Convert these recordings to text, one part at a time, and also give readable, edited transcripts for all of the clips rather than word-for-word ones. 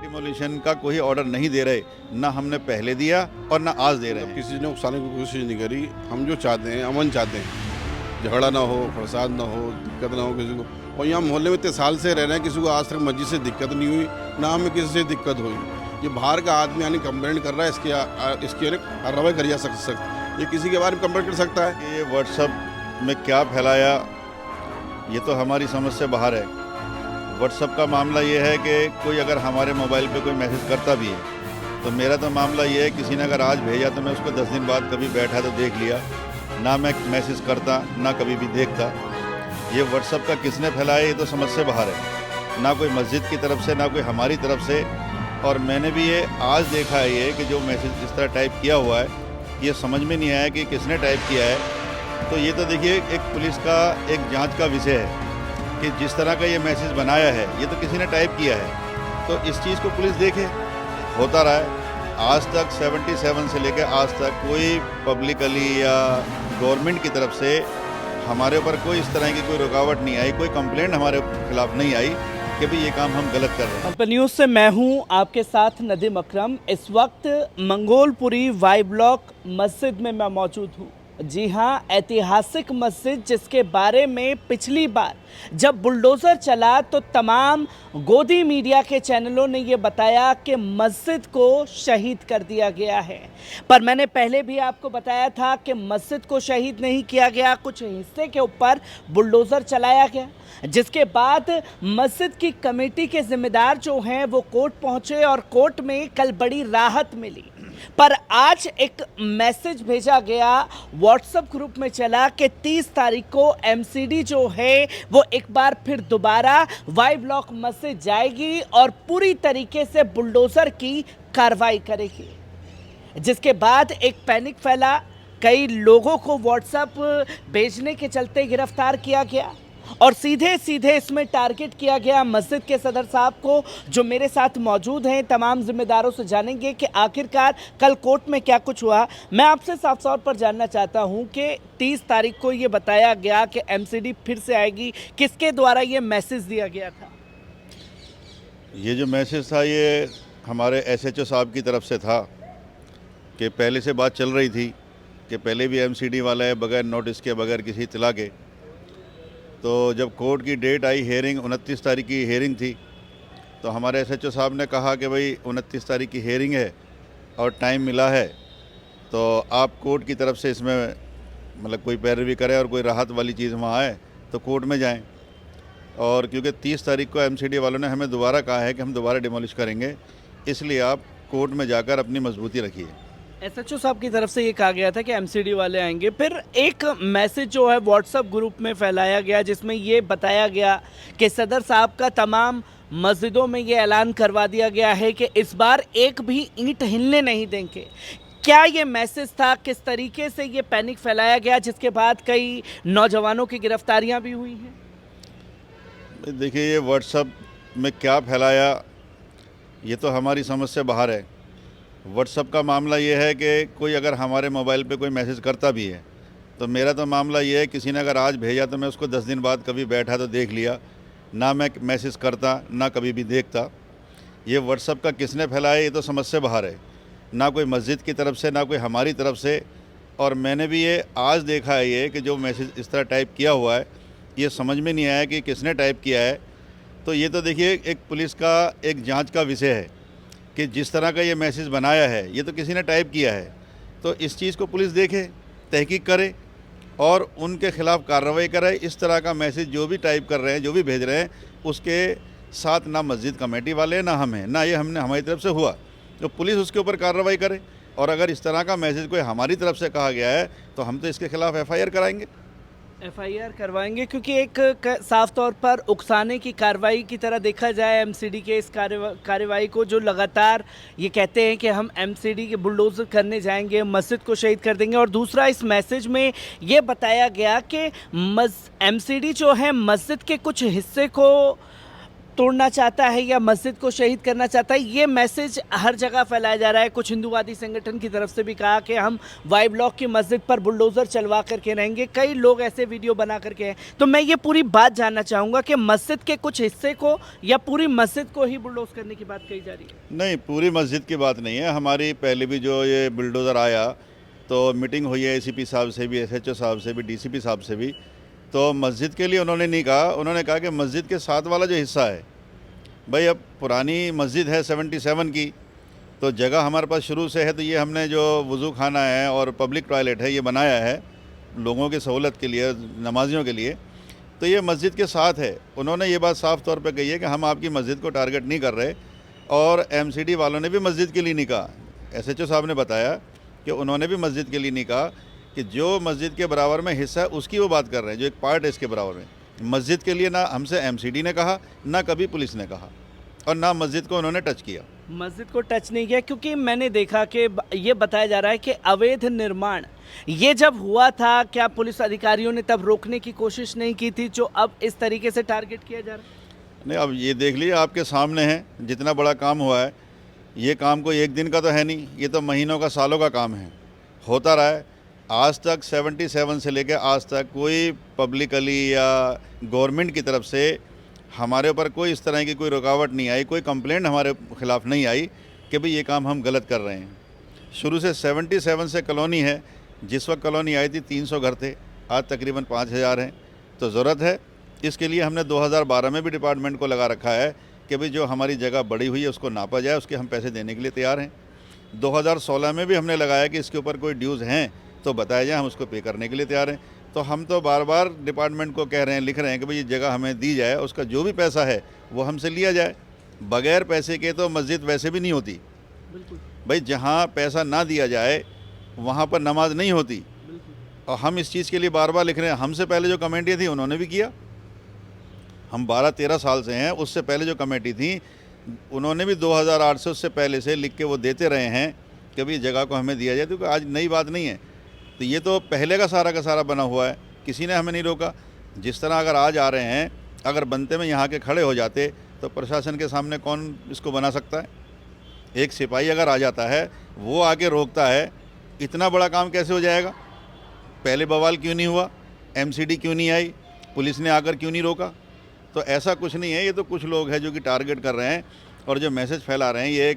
Demolition का कोई order नहीं दे रहे, ना हमने पहले दिया और ना आज दे रहे हैं। किसी ने उकसाने की कोशिश नहीं करी। हम जो चाहते हैं अमन चाहते हैं, झगड़ा ना हो, फसाद ना हो, दिक्कत ना हो किसी को। और यहाँ मोहल्ले में इतने साल से रह रहे हैं, किसी को आज तक मस्जिद से दिक्कत नहीं हुई, ना हमें किसी से दिक्कत हुई। ये बाहर का आदमी यानी कंप्लेंट कर रहा है, इसकी कार्रवाई करी जा सकती। ये किसी के बारे में कंप्लेंट कर सकता है। ये व्हाट्सएप में क्या फैलाया, ये तो हमारी समझ से बाहर है। व्हाट्सएप का मामला ये है कि कोई अगर हमारे मोबाइल पे कोई मैसेज करता भी है, तो मेरा तो मामला ये है, किसी ने अगर आज भेजा तो मैं उसको 10 दिन बाद कभी बैठा तो देख लिया, ना मैं मैसेज करता ना कभी भी देखता। ये व्हाट्सएप का किसने फैलाया, ये तो समझ से बाहर है, ना कोई मस्जिद की तरफ से ना कोई हमारी तरफ से। और मैंने भी ये आज देखा है ये कि जो मैसेज जिस तरह टाइप किया हुआ है, ये समझ में नहीं आया कि किसने टाइप किया है। तो ये तो देखिए एक पुलिस का एक जांच का विषय है कि जिस तरह का ये मैसेज बनाया है, ये तो किसी ने टाइप किया है। तो इस चीज़ को पुलिस देखे। होता रहा है आज तक 77 से लेकर आज तक कोई पब्लिकली या गवर्नमेंट की तरफ से हमारे ऊपर कोई इस तरह की कोई रुकावट नहीं आई, कोई कंप्लेंट हमारे खिलाफ नहीं आई कि भाई ये काम हम गलत कर रहे हैं। पंप न्यूज़ से मैं हूं आपके साथ नदीम अकरम। इस वक्त मंगोलपुरी वाई ब्लॉक मस्जिद में मैं मौजूद हूं। जी हां, ऐतिहासिक मस्जिद जिसके बारे में पिछली बार जब बुलडोज़र चला तो तमाम गोदी मीडिया के चैनलों ने ये बताया कि मस्जिद को शहीद कर दिया गया है। पर मैंने पहले भी आपको बताया था कि मस्जिद को शहीद नहीं किया गया, कुछ हिस्से के ऊपर बुलडोज़र चलाया गया, जिसके बाद मस्जिद की कमेटी के जिम्मेदार जो हैं वो कोर्ट पहुंचे और कोर्ट में कल बड़ी राहत मिली। पर आज एक मैसेज भेजा गया, व्हाट्सएप ग्रुप में चला कि 30 तारीख को एमसीडी जो है वो एक बार फिर दोबारा वाई ब्लॉक मस्जिद जाएगी और पूरी तरीके से बुलडोज़र की कार्रवाई करेगी। जिसके बाद एक पैनिक फैला, कई लोगों को व्हाट्सएप भेजने के चलते गिरफ्तार किया गया और सीधे सीधे इसमें टारगेट किया गया मस्जिद के सदर साहब को, जो मेरे साथ मौजूद हैं। तमाम जिम्मेदारों से जानेंगे कि आखिरकार कल कोर्ट में क्या कुछ हुआ। मैं आपसे साफ तौर पर जानना चाहता हूं कि 30 तारीख को ये बताया गया कि एमसीडी फिर से आएगी, किसके द्वारा ये मैसेज दिया गया था? ये जो मैसेज था ये हमारे एसएचओ साहब की तरफ से था कि पहले से बात चल रही थी कि पहले भी एमसीडी वाला है, बगैर नोटिस के, बगैर किसी इत्तला के। तो जब कोर्ट की डेट आई, हेयरिंग 29 तारीख की हेयरिंग थी, तो हमारे एसएचओ साहब ने कहा कि भाई 29 तारीख की हेयरिंग है और टाइम मिला है, तो आप कोर्ट की तरफ से इसमें मतलब कोई पैरवी करें और कोई राहत वाली चीज़ वहाँ आए तो कोर्ट में जाएं। और क्योंकि 30 तारीख को एमसीडी वालों ने हमें दोबारा कहा है कि हम दोबारा डिमोलिश करेंगे, इसलिए आप कोर्ट में जाकर अपनी मजबूती रखिए। एसएचओ साहब की तरफ से ये कहा गया था कि एमसीडी वाले आएंगे। फिर एक मैसेज जो है व्हाट्सएप ग्रुप में फैलाया गया जिसमें ये बताया गया कि सदर साहब का तमाम मस्जिदों में ये ऐलान करवा दिया गया है कि इस बार एक भी ईंट हिलने नहीं देंगे। क्या ये मैसेज था? किस तरीके से ये पैनिक फैलाया गया जिसके बाद कई नौजवानों की गिरफ्तारियाँ भी हुई हैं? देखिए ये व्हाट्सएप में क्या फैलाया, ये तो हमारी समझ से बाहर है। व्हाट्सएप का मामला ये है कि कोई अगर हमारे मोबाइल पे कोई मैसेज करता भी है, तो मेरा तो मामला ये है, किसी ने अगर आज भेजा तो मैं उसको 10 दिन बाद कभी बैठा तो देख लिया, ना मैं मैसेज करता ना कभी भी देखता। ये व्हाट्सएप का किसने फैलाया, ये तो समझ से बाहर है, ना कोई मस्जिद की तरफ से ना कोई हमारी तरफ से। और मैंने भी ये आज देखा है ये कि जो मैसेज इस तरह टाइप किया हुआ है, ये समझ में नहीं आया कि किसने टाइप किया है। तो ये तो देखिए एक पुलिस का एक जांच का विषय है कि जिस तरह का ये मैसेज बनाया है, ये तो किसी ने टाइप किया है। तो इस चीज़ को पुलिस देखे, तहकीक करे और उनके खिलाफ कार्रवाई करे। इस तरह का मैसेज जो भी टाइप कर रहे हैं, जो भी भेज रहे हैं, उसके साथ ना मस्जिद कमेटी वाले ना हमें, ना ये हमने हमारी तरफ से हुआ, तो पुलिस उसके ऊपर कार्रवाई करे। और अगर इस तरह का मैसेज कोई हमारी तरफ से कहा गया है तो हम तो इसके खिलाफ एफआईआर कराएंगे। एफआईआर करवाएंगे, क्योंकि एक साफ तौर पर उकसाने की कार्रवाई की तरह देखा जाए एमसीडी के इस कार्रवाई को, जो लगातार ये कहते हैं कि हम एमसीडी के बुलडोजर करने जाएंगे, मस्जिद को शहीद कर देंगे। और दूसरा, इस मैसेज में ये बताया गया कि एमसीडी जो है मस्जिद के कुछ हिस्से को तोड़ना चाहता है या मस्जिद को शहीद करना चाहता है, ये मैसेज हर जगह फैलाया जा रहा है। कुछ हिंदूवादी संगठन की तरफ से भी कहा कि हम वाई ब्लॉक की मस्जिद पर बुलडोज़र चलवा करके रहेंगे, कई लोग ऐसे वीडियो बना करके हैं। तो मैं ये पूरी बात जानना चाहूँगा कि मस्जिद के कुछ हिस्से को या पूरी मस्जिद को ही बुलडोज़ करने की बात कही जा रही है? नहीं, पूरी मस्जिद की बात नहीं है। हमारी पहले भी जो ये बुलडोज़र आया तो मीटिंग हुई है एसीपी साहब से भी, एसएचओ साहब से भी, डीसीपी साहब से भी। तो मस्जिद के लिए उन्होंने नहीं कहा, उन्होंने कहा कि मस्जिद के साथ वाला जो हिस्सा है, भाई अब पुरानी मस्जिद है 77 की, तो जगह हमारे पास शुरू से है, तो ये हमने जो वज़ू खाना है और पब्लिक टॉयलेट है ये बनाया है लोगों की सहूलत के लिए, नमाजियों के लिए, तो ये मस्जिद के साथ है। उन्होंने ये बात साफ़ तौर पे कही है कि हम आपकी मस्जिद को टारगेट नहीं कर रहे, और एमसीडी वालों ने भी मस्जिद के लिए नहीं कहा। एसएचओ साहब ने बताया कि उन्होंने भी मस्जिद के लिए नहीं कहा, कि जो मस्जिद के बराबर में हिस्सा है उसकी वो बात कर रहे हैं, जो एक पार्ट है इसके बराबर में। मस्जिद के लिए ना हमसे एमसीडी ने कहा, ना कभी पुलिस ने कहा, और ना मस्जिद को उन्होंने टच किया। मस्जिद को टच नहीं किया, क्योंकि मैंने देखा कि ये बताया जा रहा है कि अवैध निर्माण ये जब हुआ था, क्या पुलिस अधिकारियों ने तब रोकने की कोशिश नहीं की थी, जो अब इस तरीके से टारगेट किया जा रहा है? नहीं, अब ये देख लीजिए, आपके सामने है जितना बड़ा काम हुआ है। ये काम कोई एक दिन का तो है नहीं, ये तो महीनों का, सालों का काम है, होता रहा है। आज तक 77 से लेकर आज तक कोई पब्लिकली या गवर्नमेंट की तरफ से हमारे ऊपर कोई इस तरह की कोई रुकावट नहीं आई, कोई कंप्लेंट हमारे खिलाफ़ नहीं आई कि भाई ये काम हम गलत कर रहे हैं। शुरू से 77 से कॉलोनी है, जिस वक्त कॉलोनी आई थी 300 घर थे, आज तकरीबन 5000 हैं। तो ज़रूरत है, इसके लिए हमने 2012 में भी डिपार्टमेंट को लगा रखा है कि भाई जो हमारी जगह बड़ी हुई है उसको नापा जाए, उसके हम पैसे देने के लिए तैयार हैं। 2016 में भी हमने लगाया कि इसके ऊपर कोई ड्यूज़ हैं तो बताया जाए, हम उसको पे करने के लिए तैयार हैं। तो हम तो बार बार डिपार्टमेंट को कह रहे हैं, लिख रहे हैं कि भाई ये जगह हमें दी जाए, उसका जो भी पैसा है वो हमसे लिया जाए। बगैर पैसे के तो मस्जिद वैसे भी नहीं होती। बिल्कुल भाई जहाँ पैसा ना दिया जाए वहाँ पर नमाज नहीं होती, और हम इस चीज़ के लिए बार बार लिख रहे हैं। हमसे पहले जो कमेटी थी उन्होंने भी किया, हम 12-13 साल से हैं, उससे पहले जो कमेटी थी उन्होंने भी 2008 से, उससे पहले से लिख के वो देते रहे हैं कि भाई जगह को हमें दिया जाए। तो आज नई बात नहीं है, तो ये तो पहले का सारा बना हुआ है, किसी ने हमें नहीं रोका। जिस तरह अगर आज आ रहे हैं, अगर बनते में यहाँ के खड़े हो जाते तो प्रशासन के सामने कौन इसको बना सकता है? एक सिपाही अगर आ जाता है, वो आके रोकता है, इतना बड़ा काम कैसे हो जाएगा? पहले बवाल क्यों नहीं हुआ? एमसीडी क्यों नहीं आई? पुलिस ने आकर क्यों नहीं रोका? तो ऐसा कुछ नहीं है, ये तो कुछ लोग हैं जो कि टारगेट कर रहे हैं और जो मैसेज फैला रहे हैं। ये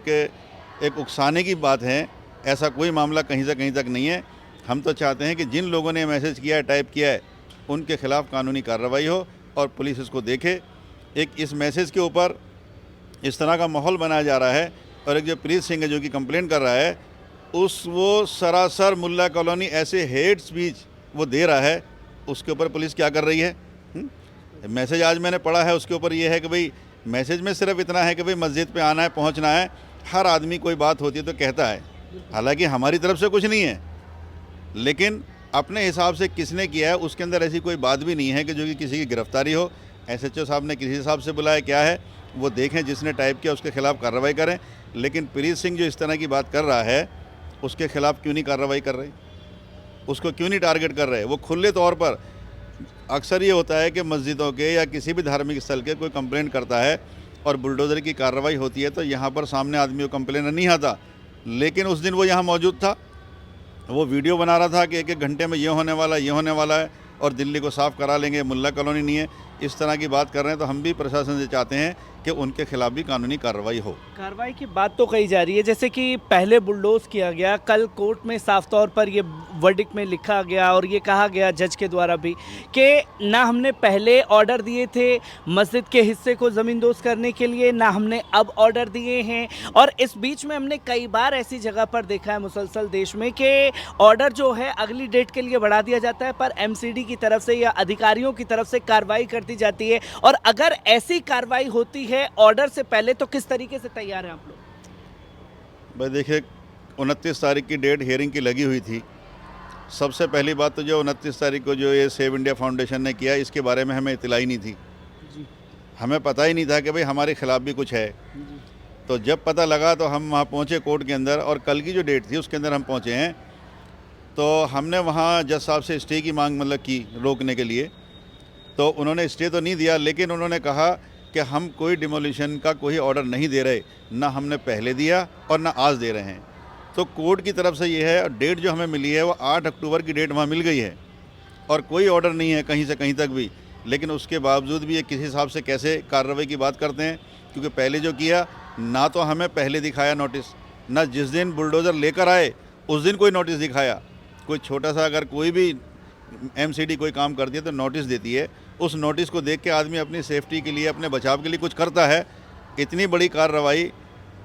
एक उकसाने की बात है, ऐसा कोई मामला कहीं से कहीं तक नहीं है। हम तो चाहते हैं कि जिन लोगों ने मैसेज किया है, टाइप किया है, उनके खिलाफ़ कानूनी कार्रवाई हो और पुलिस इसको देखे। एक इस मैसेज के ऊपर इस तरह का माहौल बनाया जा रहा है, और एक जो प्रीत सिंह है जो कि कंप्लेंट कर रहा है, वो सरासर मुल्ला कॉलोनी ऐसे हेट स्पीच वो दे रहा है, उसके ऊपर पुलिस क्या कर रही है? मैसेज आज मैंने पढ़ा है, उसके ऊपर ये है कि भाई मैसेज में सिर्फ इतना है कि भाई मस्जिद पे आना है, पहुंचना है। हर आदमी कोई बात होती है तो कहता है, हालांकि हमारी तरफ से कुछ नहीं है, लेकिन अपने हिसाब से किसने किया है उसके अंदर ऐसी कोई बात भी नहीं है कि जो कि किसी की गिरफ्तारी हो। एसएचओ साहब ने किसी हिसाब से बुलाया, क्या है वो देखें, जिसने टाइप किया उसके खिलाफ़ कार्रवाई करें। लेकिन प्रीत सिंह जो इस तरह की बात कर रहा है, उसके खिलाफ़ क्यों नहीं कार्रवाई कर रहे? उसको क्यों नहीं टारगेट कर रहे? वो खुले तौर पर, अक्सर ये होता है कि मस्जिदों के या किसी भी धार्मिक स्थल के कोई कंप्लेंट करता है और बुलडोज़र की कार्रवाई होती है, तो यहाँ पर सामने आदमी को कंप्लेन नहीं आता। लेकिन उस दिन वो यहाँ मौजूद था, वो वीडियो बना रहा था कि एक घंटे में ये होने वाला, ये होने वाला है, और दिल्ली को साफ़ करा लेंगे, मुल्ला कॉलोनी नहीं है, इस तरह की बात कर रहे हैं। तो हम भी प्रशासन से चाहते हैं कि उनके खिलाफ भी कानूनी कार्रवाई हो। कार्रवाई की बात तो कही जा रही है, जैसे कि पहले बुलडोज किया गया, कल कोर्ट में साफ तौर पर ये वर्डिक्ट में लिखा गया और ये कहा गया जज के द्वारा भी कि ना हमने पहले ऑर्डर दिए थे मस्जिद के हिस्से को ज़मींदोज़ करने के लिए, ना हमने अब ऑर्डर दिए हैं। और इस बीच में हमने कई बार ऐसी जगह पर देखा है मुसलसल देश में कि ऑर्डर जो है अगली डेट के लिए बढ़ा दिया जाता है, पर एमसीडी की तरफ से या अधिकारियों की तरफ से कार्रवाई कर दी जाती है। और अगर ऐसी कार्रवाई होती है ऑर्डर से पहले, तो किस तरीके से तैयार हैं आप लोग? भाई देखिए, 29 तारीख की डेट हियरिंग की लगी हुई थी। सबसे पहली बात तो जो 29 तारीख को जो ये सेव इंडिया फाउंडेशन ने किया, इसके बारे में हमें इत्तला ही नहीं थी जी। हमें पता ही नहीं था कि भाई हमारे खिलाफ भी कुछ है जी। तो जब पता लगा तो हम वहाँ पहुँचे कोर्ट के अंदर, और कल की जो डेट थी उसके अंदर हम पहुँचे हैं। तो हमने वहाँ जज साहब से स्टे की मांग मतलब की रोकने के लिए, तो उन्होंने स्टे तो नहीं दिया, लेकिन उन्होंने कहा कि हम कोई डिमोलिशन का कोई ऑर्डर नहीं दे रहे, ना हमने पहले दिया और ना आज दे रहे हैं। तो कोर्ट की तरफ से ये है, और डेट जो हमें मिली है वो 8 अक्टूबर की डेट वहाँ मिल गई है और कोई ऑर्डर नहीं है कहीं से कहीं तक भी। लेकिन उसके बावजूद भी ये किस हिसाब से कैसे कार्रवाई की बात करते हैं, क्योंकि पहले जो किया ना तो हमें पहले दिखाया नोटिस, ना जिस दिन बुलडोज़र लेकर आए उस दिन कोई नोटिस दिखाया। कोई छोटा सा अगर कोई भी एमसीडी कोई काम करती है तो नोटिस देती है, उस नोटिस को देख के आदमी अपनी सेफ्टी के लिए, अपने बचाव के लिए कुछ करता है। इतनी बड़ी कार्रवाई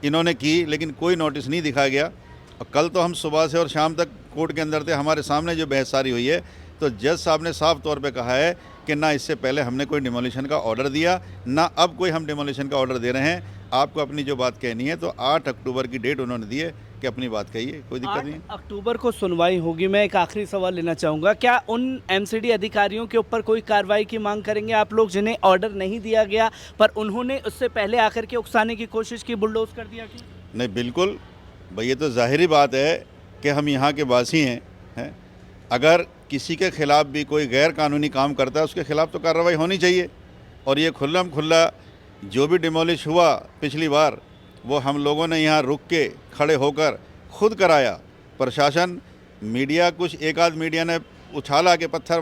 इन्होंने की लेकिन कोई नोटिस नहीं दिखाया गया। और कल तो हम सुबह से और शाम तक कोर्ट के अंदर थे, हमारे सामने जो बहस सारी हुई है, तो जज साहब ने साफ तौर पे कहा है कि ना इससे पहले हमने कोई डिमोलिशन का ऑर्डर दिया, ना अब कोई हम डिमोलिशन का ऑर्डर दे रहे हैं। आपको अपनी जो बात कहनी है तो 8 अक्टूबर की डेट उन्होंने दी है कि अपनी बात कहिए, कोई दिक्कत नहीं है। 8 अक्टूबर को सुनवाई होगी। मैं एक आखिरी सवाल लेना चाहूँगा, क्या उन एमसीडी अधिकारियों के ऊपर कोई कार्रवाई की मांग करेंगे आप लोग जिन्हें ऑर्डर नहीं दिया गया पर उन्होंने उससे पहले आकर के उकसाने की कोशिश की, बुलडोज कर दिया कि? नहीं, बिल्कुल भाई, ये तो ज़ाहिरी बात है कि हम यहाँ के वासी हैं। अगर किसी के ख़िलाफ़ भी कोई गैर कानूनी काम करता है उसके ख़िलाफ़ तो कार्रवाई होनी चाहिए। और ये खुल्लम खुल्ला जो भी डिमोलिश हुआ पिछली बार, वो हम लोगों ने यहाँ रुक के खड़े होकर खुद कराया। प्रशासन, मीडिया, कुछ एक आध मीडिया ने उछाला के पत्थर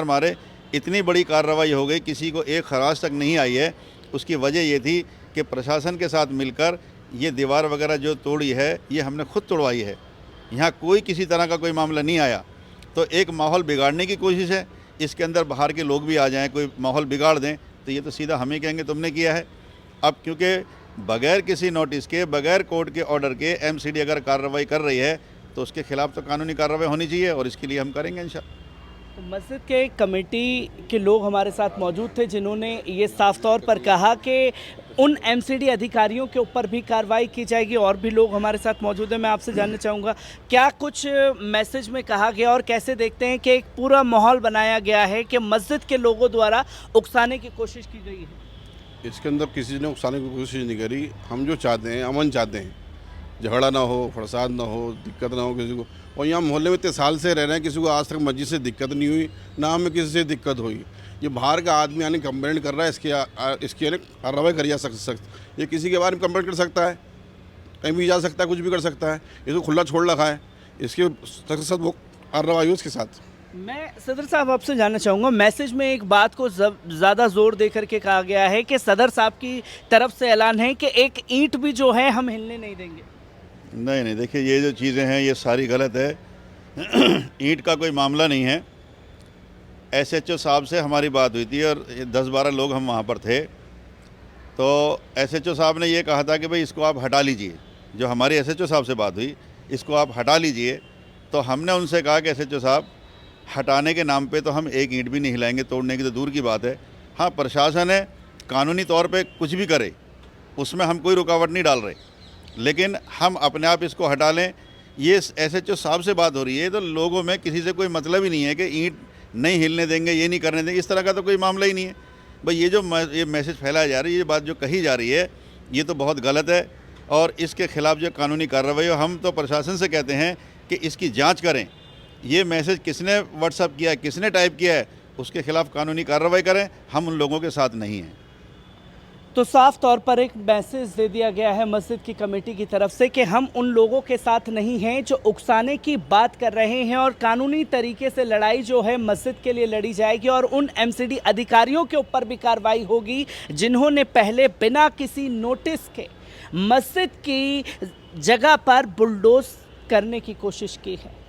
मारे, इतनी बड़ी कार्रवाई हो गई, किसी को एक खराज तक नहीं आई है। उसकी वजह ये थी कि प्रशासन के साथ मिलकर ये दीवार वगैरह जो तोड़ी है ये हमने खुद तोड़वाई है। यहाँ कोई किसी तरह का कोई मामला नहीं आया। तो एक माहौल बिगाड़ने की कोशिश है, इसके अंदर बाहर के लोग भी आ जाएं, कोई माहौल बिगाड़ दें, तो ये तो सीधा हमें कहेंगे तुमने किया है। अब क्योंकि बगैर किसी नोटिस के, बगैर कोर्ट के ऑर्डर के एमसीडी अगर कार्रवाई कर रही है तो उसके खिलाफ तो कानूनी कार्रवाई होनी चाहिए और इसके लिए हम करेंगे इंशाल्लाह। तो मस्जिद के कमेटी के लोग हमारे साथ मौजूद थे जिन्होंने ये साफ तौर पर कहा कि उन एमसीडी अधिकारियों के ऊपर भी कार्रवाई की जाएगी। और भी लोग हमारे साथ मौजूद हैं, मैं आपसे जानना चाहूँगा क्या कुछ मैसेज में कहा गया और कैसे देखते हैं कि एक पूरा माहौल बनाया गया है कि मस्जिद के लोगों द्वारा उकसाने की कोशिश की गई है? इसके अंदर किसी ने उकसाने की कोशिश नहीं करी। हम जो चाहते हैं अमन चाहते हैं, झगड़ा ना हो, फसाद ना हो, दिक्कत ना हो किसी को। और यहाँ मोहल्ले में इतने साल से रह रहे हैं, किसी को आज तक मस्जिद से दिक्कत नहीं हुई, ना हमें किसी से दिक्कत हुई। ये बाहर का आदमी आने कंप्लेंट कर रहा है, इसकी कार्रवाई करिए सख्त। ये किसी के बारे में कंप्लेंट कर सकता है, कहीं भी जा सकता है, कुछ भी कर सकता है। इसको खुला छोड़ रखा है, इसके सख्त वो कार्रवाई हो उसके साथ। मैं सदर साहब आपसे जानना चाहूँगा, मैसेज में एक बात को ज़्यादा जोर दे करके कहा गया है कि सदर साहब की तरफ से ऐलान है कि एक ईंट भी जो है हम हिलने नहीं देंगे। नहीं, देखिए ये जो चीज़ें हैं ये सारी गलत है। ईंट का कोई मामला नहीं है। एसएचओ साहब से हमारी बात हुई थी और 10-12 लोग हम वहाँ पर थे। तो एसएचओ साहब ने ये कहा था कि भाई इसको आप हटा लीजिए। जो हमारी एसएचओ साहब से बात हुई, इसको आप हटा लीजिए। तो हमने उनसे कहा कि एसएचओ साहब, हटाने के नाम पे तो हम एक ईंट भी नहीं हिलाएंगे, तोड़ने की तो दूर की बात है। हाँ, प्रशासन है, कानूनी तौर पे कुछ भी करे, उसमें हम कोई रुकावट नहीं डाल रहे, लेकिन हम अपने आप इसको हटा लें। ये एसएचओ साहब से बात हो रही है तो लोगों में किसी से कोई मतलब ही नहीं है कि ईंट नहीं हिलने देंगे, ये नहीं करने देंगे, इस तरह का तो कोई मामला ही नहीं है। भाई ये जो ये मैसेज फैलाया जा रहा है, ये बात जो कही जा रही है, ये तो बहुत गलत है। और इसके खिलाफ जो कानूनी कार्रवाई हो, हम तो प्रशासन से कहते हैं कि इसकी जांच करें। ये मैसेज किसने व्हाट्सअप किया है, किसने टाइप किया है, उसके खिलाफ कानूनी कार्रवाई करें। हम उन लोगों के साथ नहीं हैं। तो साफ तौर पर एक मैसेज दे दिया गया है मस्जिद की कमेटी की तरफ से कि हम उन लोगों के साथ नहीं हैं जो उकसाने की बात कर रहे हैं, और कानूनी तरीके से लड़ाई जो है मस्जिद के लिए लड़ी जाएगी और उन एमसीडी अधिकारियों के ऊपर भी कार्रवाई होगी जिन्होंने पहले बिना किसी नोटिस के मस्जिद की जगह पर बुलडोज करने की कोशिश की है।